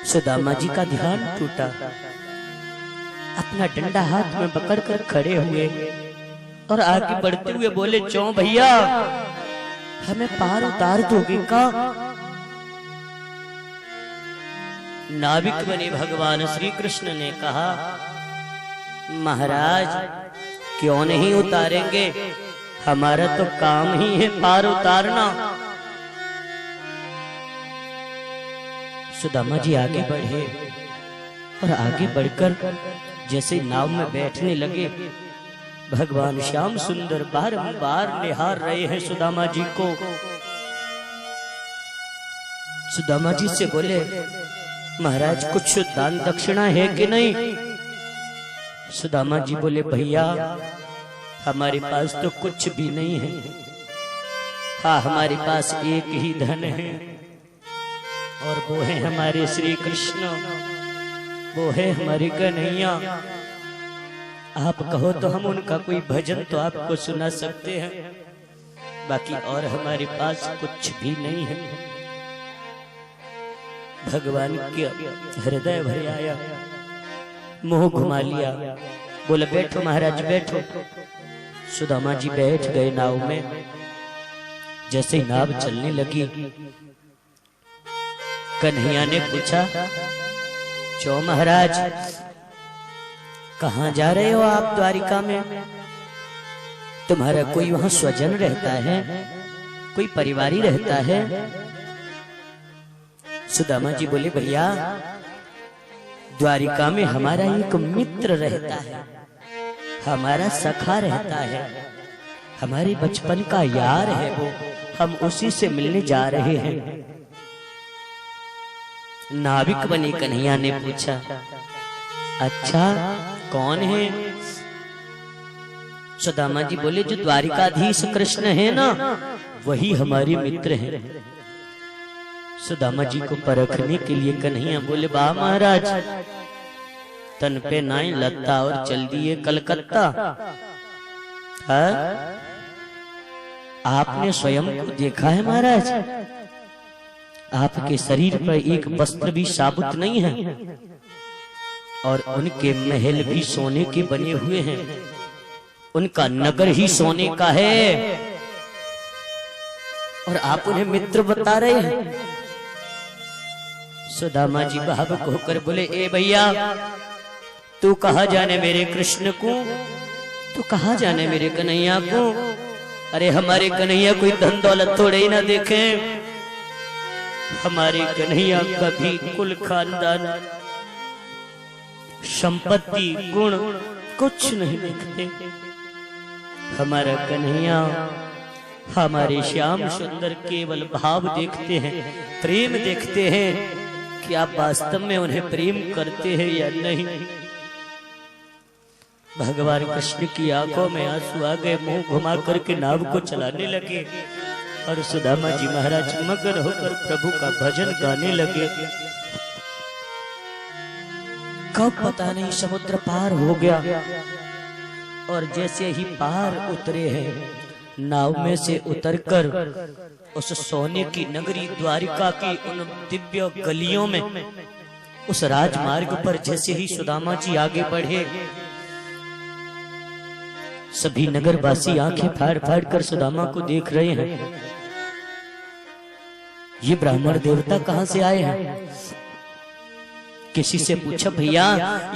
सुदामा जी का ध्यान टूटा। अपना डंडा हाथ में पकड़कर खड़े हुए और आगे बढ़ते हुए बोले, चौ भैया हमें पार उतार दोगे का? नाविक बने भगवान श्री कृष्ण ने कहा, महाराज क्यों नहीं उतारेंगे, हमारा तो काम ही है पार उतारना। सुदामा जी आगे बढ़े और आगे बढ़कर जैसे नाव में बैठने लगे, भगवान श्याम सुंदर बारंबार निहार रहे हैं सुदामा जी को। सुदामा जी से बोले, महाराज कुछ दान दक्षिणा है कि नहीं? सुदामा जी बोले, भैया हमारे पास तो कुछ भी नहीं है। हाँ, हमारे पास एक ही धन है और वो है हमारे श्री कृष्ण, वो है हमारे कन्हैया। आप कहो तो हम उनका कोई भजन तो आपको सुना सकते हैं, बाकी और हमारे पास कुछ भी नहीं है। भगवान के हृदय भर आया, मुंह घुमा लिया, बोले बैठो महाराज बैठो। सुदामा जी बैठ गए नाव में। जैसे नाव चलने लगी, कन्हैया ने पूछा, चो महाराज कहाँ जा रहे हो आप द्वारिका में? तुम्हारा कोई वहां स्वजन रहता है, कोई परिवारी रहता है? सुदामा जी बोले, भैया द्वारिका में हमारा एक मित्र रहता है, हमारा सखा रहता है, हमारे बचपन का यार है वो, हम उसी से मिलने जा रहे हैं। नाविक बने कन्हैया ने पूछा, अच्छा कौन है? सुदामा जी बोले, जो द्वारिकाधीश कृष्ण है ना, वही हमारे मित्र हैं। सुदामा जी को परखने के लिए कन्हैया बोले, वाह महाराज, तन पे नाई लत्ता और चल दिए कलकत्ता। आपने स्वयं को देखा है महाराज? आपके शरीर पर एक वस्त्र भी साबुत नहीं है और उनके महल भी सोने के बने हुए हैं, उनका नगर ही सोने का है और आप उन्हें मित्र बता रहे हैं। सुदामा जी भावुक होकर बोले, ए भैया तू कहा जाने मेरे कृष्ण को, तू कहा जाने मेरे कन्हैया को? अरे हमारे कन्हैया कोई धन दौलत थोड़े ही ना देखे, हमारे कन्हैया का भी कुल खानदान संपत्ति गुण कुछ नहीं देखते। हमारा कन्हैया हमारे श्याम सुंदर केवल भाव देखते हैं, प्रेम देखते हैं कि आप वास्तव में उन्हें प्रेम करते हैं या नहीं। भगवान कृष्ण की आंखों में आंसू आ गए, मुंह घुमा करके नाव को चलाने लगे और सुदामा जी महाराज मगन होकर प्रभु का भजन गाने लगे। कब पता नहीं समुद्र पार हो गया और जैसे ही पार उतरे हैं, नाव में से उतरकर उस सोने की नगरी द्वारिका की उन दिव्य गलियों में, उस राजमार्ग पर जैसे ही सुदामा जी आगे बढ़े, सभी नगरवासी आंखें फाड़ फाड़ कर सुदामा को देख रहे हैं। ये ब्राह्मण देवता कहां से आए हैं? किसी से पूछा, भैया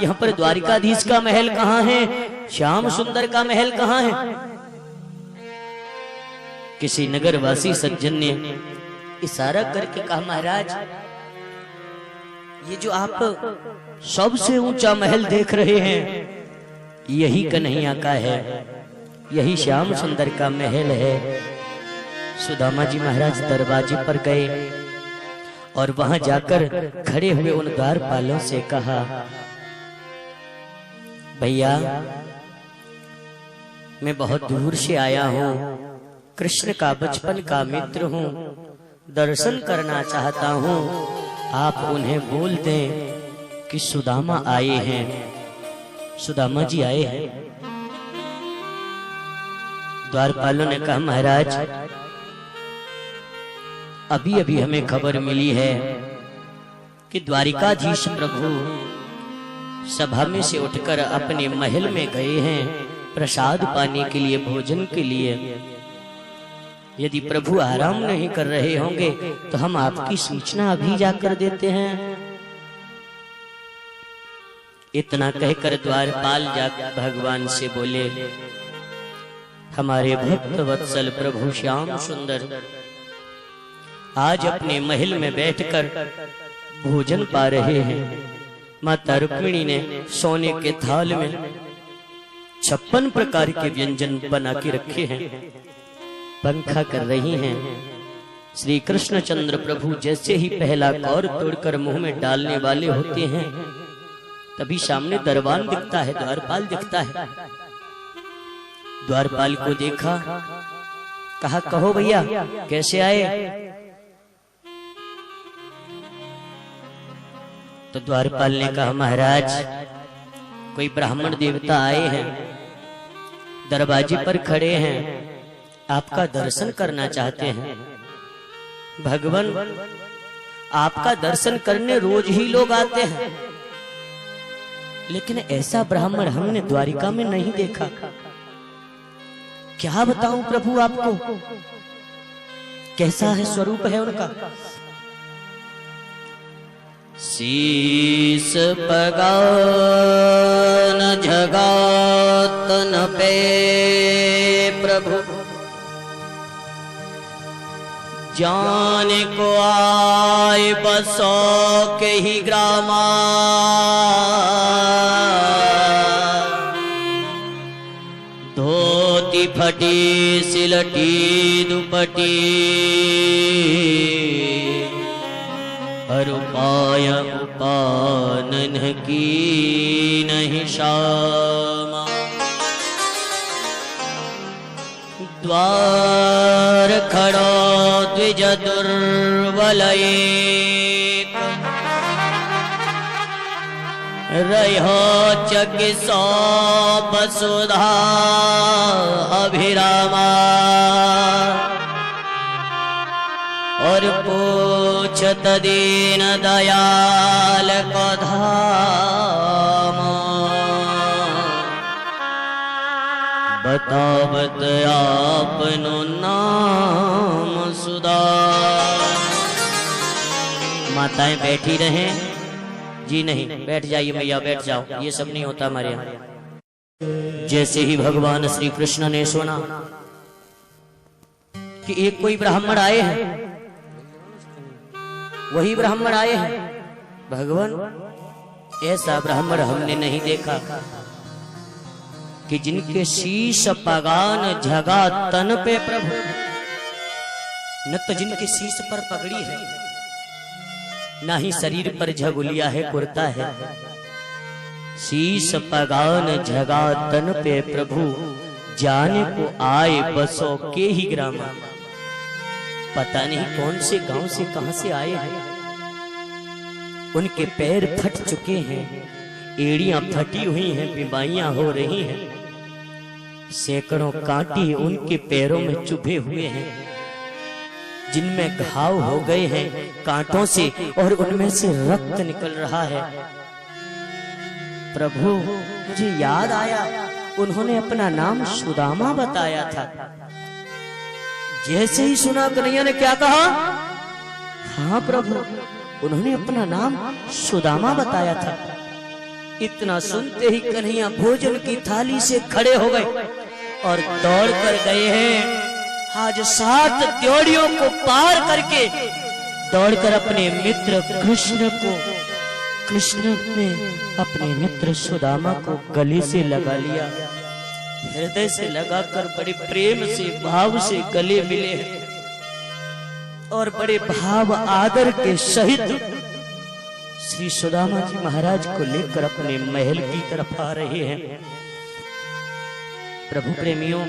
यहाँ पर द्वारिकाधीश का महल कहाँ है, श्याम सुंदर का महल कहाँ है? किसी नगरवासी सज्जन ने इशारा करके कहा, महाराज ये जो आप सबसे ऊंचा महल देख रहे हैं, यही कन्हैया का है, यही श्याम सुंदर का महल है। सुदामा जी महाराज दरवाजे पर गए और वहां जाकर खड़े हुए उन द्वारपालों से कहा, भैया मैं बहुत दूर से आया हूँ, कृष्ण का बचपन का मित्र हूँ, दर्शन करना चाहता हूँ, आप उन्हें बोल दें कि सुदामा आए हैं। सुदामा जी आए हैं। द्वारपालों ने कहा, महाराज अभी अभी हमें खबर मिली है कि द्वारिकाधीश प्रभु सभा में से उठकर अपने महल में गए हैं प्रसाद पाने के लिए, भोजन के लिए। यदि प्रभु आराम नहीं कर रहे होंगे तो हम आपकी सूचना अभी जाकर देते हैं। इतना कहकर द्वारपाल जाकर भगवान से बोले, हमारे भक्त वत्सल प्रभु श्याम सुंदर आज अपने महल में बैठकर भोजन पा रहे हैं। माता रुक्मिणी ने सोने के थाल में 56 प्रकार के व्यंजन बना के रखे हैं, पंखा कर रही हैं। श्री कृष्णचंद्र प्रभु जैसे ही पहला कौर तोड़कर मुंह में डालने वाले होते हैं, तभी सामने दरबान दिखता है, द्वारपाल दिखता है। द्वारपाल को देखा, कहा कहो भैया कैसे आए? तो द्वारपाल ने कहा महाराज कोई ब्राह्मण देवता आए हैं, दरवाजे पर खड़े हैं, आपका दर्शन करना चाहते हैं। भगवान आपका दर्शन करने रोज ही लोग आते हैं, लेकिन ऐसा ब्राह्मण हमने द्वारिका में नहीं देखा। क्या बताऊं प्रभु आपको, कैसा है स्वरूप है उनका। शीस पगान जगातन पे प्रभु जाने को आए बसो के ही ग्रामा। धोती फटी सिलटी दुपटी हर उपाय उपानन की नहीं शामा। द्वार खड़ो द्विज दुर्बल एक, रहो चकिसो वसुधा अभिरामा। और पूछत दीन दयाल को धाम, बतावत आपनो नाम सुधा। माताएं बैठी रहें जी, नहीं बैठ जाइए मैया बैठ जाओ, ये सब नहीं होता हमारे यहाँ। जैसे ही भगवान श्री कृष्ण ने सुना कि एक कोई ब्राह्मण आए हैं, वही ब्राह्मण आए हैं, भगवान ऐसा ब्राह्मण हमने नहीं देखा कि जिनके शीश पगान झगा तन पे प्रभु, न तो जिनके शीश पर पगड़ी है, ना ही शरीर पर झगुलिया है, कुर्ता है। शीश पगान झगा तन पे प्रभु जाने को आए बसो के ही ग्राम। पता नहीं कौन से गांव से कहां से आए हैं। उनके पैर फट चुके हैं, एड़ियां फटी हुई हैं, बीमारियां हो रही हैं, सैकड़ों कांटे उनके पैरों में चुभे हुए हैं, जिनमें घाव हो गए हैं कांटों से, और उनमें से रक्त निकल रहा है। प्रभु मुझे याद आया, उन्होंने अपना नाम सुदामा बताया था। जैसे ही सुना कन्हैया ने क्या कहा, हाँ प्रभु उन्होंने अपना नाम सुदामा बताया था। इतना सुनते ही कन्हैया भोजन की थाली से खड़े हो गए और दौड़ कर गए हैं। आज 7 द्योड़ियों को पार करके दौड़कर अपने मित्र कृष्ण ने अपने मित्र सुदामा को गले से लगा लिया, हृदय से लगाकर बड़े प्रेम से भाव से गले मिले और बड़े भाव आदर के सहित श्री सुदामा जी महाराज को लेकर अपने महल की तरफ आ रहे हैं। प्रभु प्रेमियों,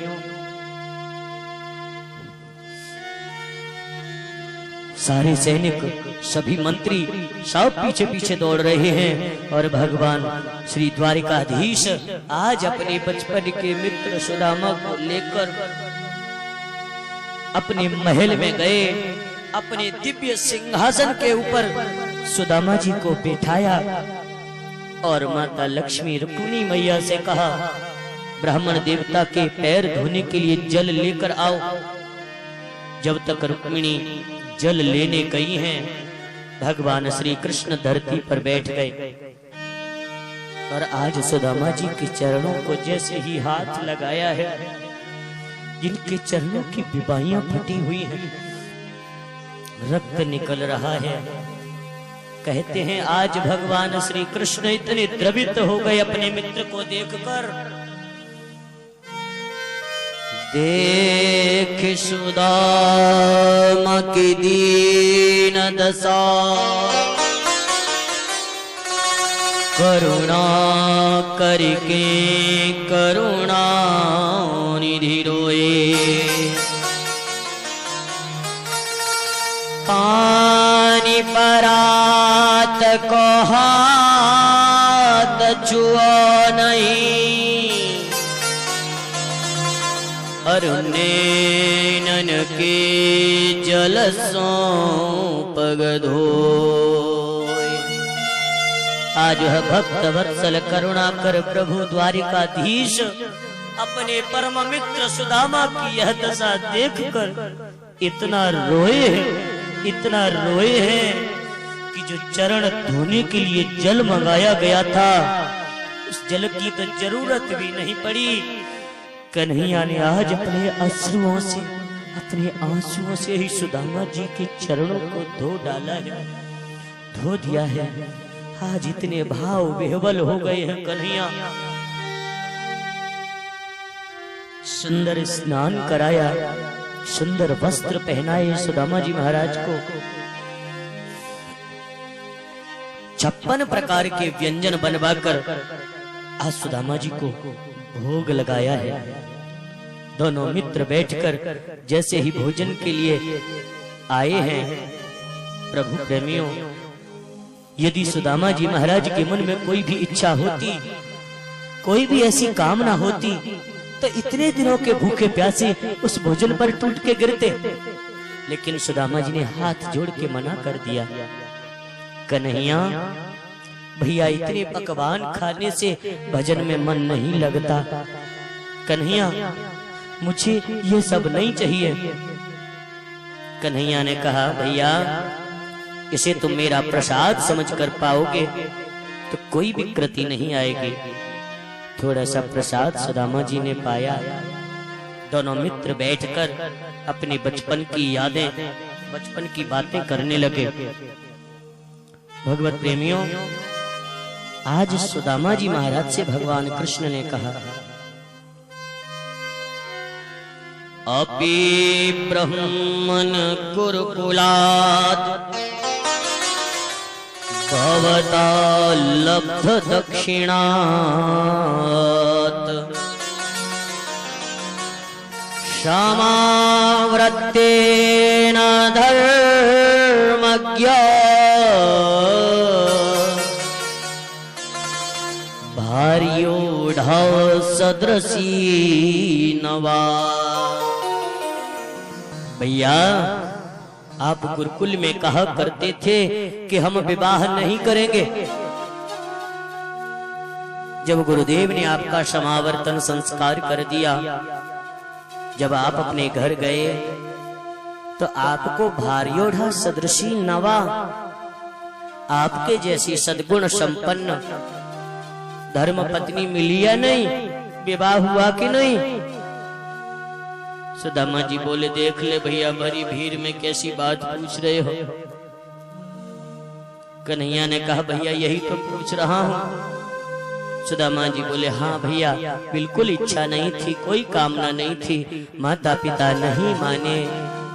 सारे सैनिक सभी मंत्री सब पीछे पीछे दौड़ रहे हैं और भगवान श्री द्वारिकाधीश आज अपने बचपन के मित्र सुदामा को लेकर अपने महल में गए। अपने दिव्य सिंहासन के ऊपर सुदामा जी को बिठाया और माता लक्ष्मी रुक्मिणी मैया से कहा, ब्राह्मण देवता के पैर धोने के लिए जल लेकर आओ। जब तक रुक्मिणी जल लेने गई हैं, भगवान श्री कृष्ण धरती पर बैठ गए और आज सुदामा जी के चरणों को जैसे ही हाथ लगाया है, जिनके चरणों की बिबाइयां फटी हुई हैं, रक्त निकल रहा है। कहते हैं आज भगवान श्री कृष्ण इतने द्रवित हो गए अपने मित्र को देखकर। देख सुदामा की दीन दशा, करुणा करके करुणा निधि रोए। पानी परात को हाथ छुओ नहीं, अरुणेनन के जल सो पग धोए। आज है भक्त वत्सल करुणा कर प्रभु द्वारिकाधीश अपने परम मित्र सुदामा की यह दशा देखकर इतना रोए हैं कि जो चरण धोने के लिए जल मंगाया गया था, उस जल की तो जरूरत भी नहीं पड़ी। कन्हैया ने आज अपने आंसुओं से ही सुदामा जी के चरणों को धो डाला है, धो दिया है। आज इतने भाव विह्वल हो गए हैं कन्हैया। सुंदर स्नान कराया, सुंदर वस्त्र पहनाए सुदामा जी महाराज को, 56 प्रकार के व्यंजन बनवाकर आज सुदामा जी को भोग लगाया है। दोनों मित्र बैठकर जैसे ही भोजन के लिए आए हैं, प्रभु प्रेमियों, यदि सुदामा जी महाराज के मन में कोई भी इच्छा होती, कोई भी ऐसी कामना होती, तो इतने दिनों के भूखे प्यासे उस भोजन पर टूट के गिरते। लेकिन सुदामा जी ने हाथ जोड़ के मना कर दिया। कन्हैया भैया, इतने पकवान खाने से भजन में मन नहीं लगता। कन्हैया मुझे ये सब नहीं चाहिए। कन्हैया ने कहा, भैया इसे तुम मेरा प्रसाद समझ कर पाओगे तो कोई भी कृति नहीं आएगी। थोड़ा सा प्रसाद सुदामा जी ने पाया। दोनों मित्र बैठकर अपनी बचपन की यादें, बचपन की बातें करने लगे। भगवत प्रेमियों, आज सुदामा जी महाराज से भगवान कृष्ण ने कहा, अपि ब्रह्मन् गुरुकुलात् भवता लब्ध दक्षिणात् क्षमावृत्तेन धर्मज्ञ भार्योढव सदृशी नवा। भैया, आप गुरुकुल में कहा करते थे कि हम विवाह नहीं करेंगे। जब गुरुदेव ने आपका समावर्तन संस्कार कर दिया, जब आप अपने घर गए तो आपको भार्योढ़ सदृशी नवा, आपके जैसी सद्गुण संपन्न धर्म पत्नी मिली या नहीं, विवाह हुआ कि नहीं? सुदामा जी बोले, देख ले भैया, भरी भीड़ में कैसी बात पूछ रहे हो। कन्हैया ने कहा, भैया यही तो पूछ रहा हूँ। सुदामा जी बोले, हाँ भैया, बिल्कुल इच्छा नहीं थी, कोई कामना नहीं थी, माता पिता नहीं माने,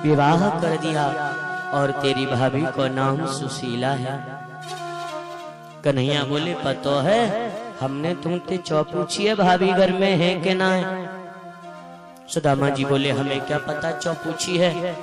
विवाह कर दिया और तेरी भाभी को नाम सुशीला है। कन्हैया बोले, पतो है, हमने तुमसे चौ पूछी है भाभी घर में है कि ना है। सुदामा जी बोले, हमें क्या पता चौ पूछी है,